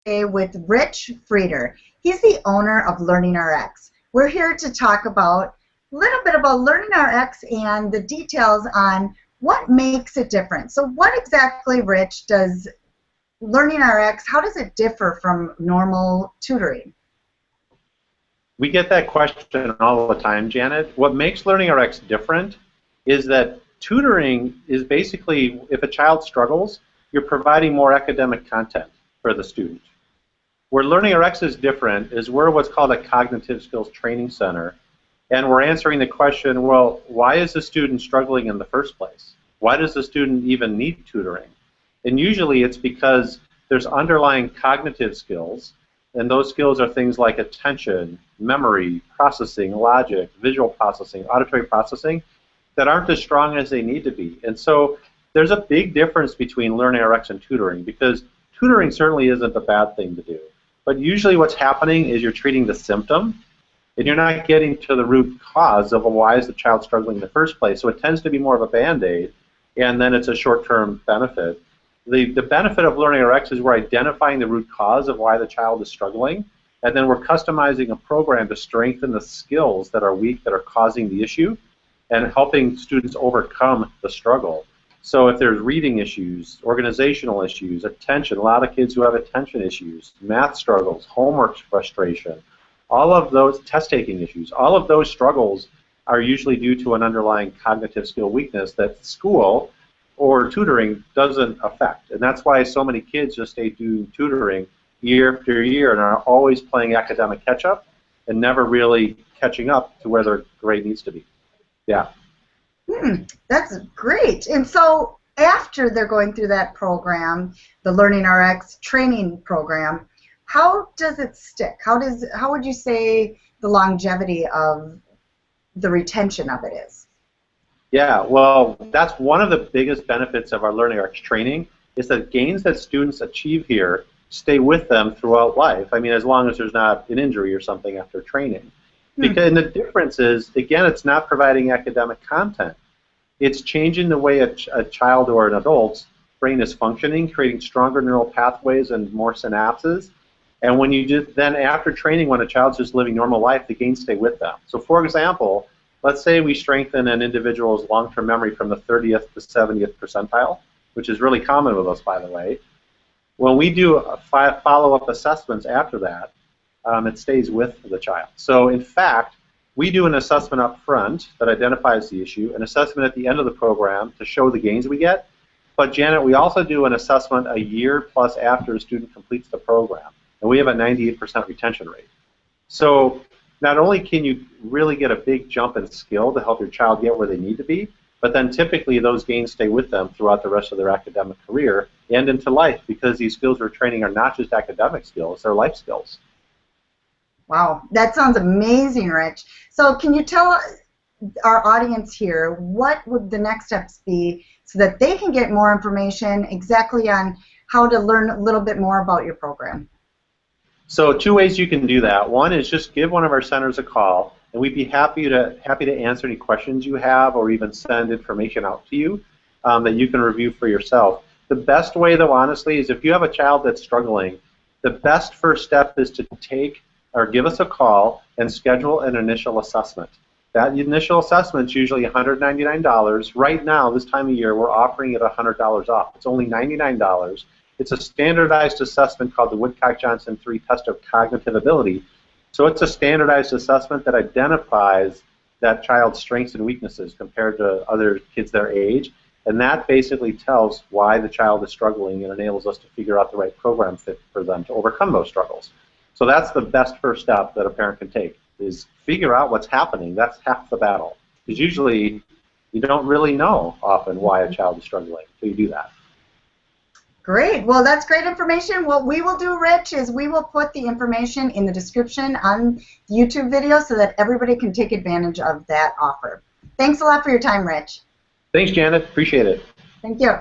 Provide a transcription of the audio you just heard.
with Rich Frieder. He's the owner of LearningRx. We're here to talk about a little bit about LearningRx and the details on what makes it different. So what exactly, Rich, does LearningRx, how does it differ from normal tutoring? We get that question all the time, Janet. What makes LearningRx different is that tutoring is basically, if a child struggles, you're providing more academic content for the student. Where LearningRx is different is we're what's called a cognitive skills training center, and we're answering the question, well, why is the student struggling in the first place? Why does the student even need tutoring? And usually it's because there's underlying cognitive skills, and those skills are things like attention, memory, processing, logic, visual processing, auditory processing, that aren't as strong as they need to be. And so there's a big difference between LearningRx and tutoring, because tutoring certainly isn't a bad thing to do. But usually what's happening is you're treating the symptom, and you're not getting to the root cause of why is the child struggling in the first place. So it tends to be more of a Band-Aid, and then it's a short-term benefit. The benefit of LearningRx is we're identifying the root cause of why the child is struggling, and then we're customizing a program to strengthen the skills that are weak, that are causing the issue, and helping students overcome the struggle. So if there's reading issues, organizational issues, attention, a lot of kids who have attention issues, math struggles, homework frustration, all of those test-taking issues, all of those struggles are usually due to an underlying cognitive skill weakness that school or tutoring doesn't affect. And that's why so many kids just stay doing tutoring year after year and are always playing academic catch-up and never really catching up to where their grade needs to be. Yeah. That's great. And so after they're going through that program, the LearningRx training program, how does it stick? How would you say the longevity of the retention of it is? Yeah, well, that's one of the biggest benefits of our LearningRx training is that gains that students achieve here stay with them throughout life. I mean, as long as there's not an injury or something after training. Because and the difference is, again, it's not providing academic content. It's changing the way a child or an adult's brain is functioning, creating stronger neural pathways and more synapses. And when you just then after training, when a child's just living normal life, the gains stay with them. So for example, let's say we strengthen an individual's long-term memory from the 30th to 70th percentile, which is really common with us, by the way. When we do follow-up assessments after that, it stays with the child. So in fact, we do an assessment up front that identifies the issue, an assessment at the end of the program to show the gains we get. But Janet, we also do an assessment a year plus after a student completes the program, and we have a 98% retention rate. So not only can you really get a big jump in skill to help your child get where they need to be, but then typically those gains stay with them throughout the rest of their academic career and into life, because these skills we're training are not just academic skills, they're life skills. Wow, that sounds amazing, Rich. So can you tell our audience here what would the next steps be so that they can get more information exactly on how to learn a little bit more about your program? So two ways you can do that. One is just give one of our centers a call, and we'd be happy to answer any questions you have or even send information out to you that you can review for yourself. The best way, though, honestly, is if you have a child that's struggling, the best first step is to take or give us a call and schedule an initial assessment. That initial assessment is usually $199. Right now, this time of year, we're offering it $100 off. It's only $99. It's a standardized assessment called the Woodcock-Johnson 3 Test of Cognitive Ability. So it's a standardized assessment that identifies that child's strengths and weaknesses compared to other kids their age, and that basically tells why the child is struggling and enables us to figure out the right program fit for them to overcome those struggles. So that's the best first step that a parent can take, is figure out what's happening. That's half the battle. Because usually you don't really know often why a child is struggling until you do that. Great. Well, that's great information. What we will do, Rich, is we will put the information in the description on the YouTube video so that everybody can take advantage of that offer. Thanks a lot for your time, Rich. Thanks, Janet. Appreciate it. Thank you.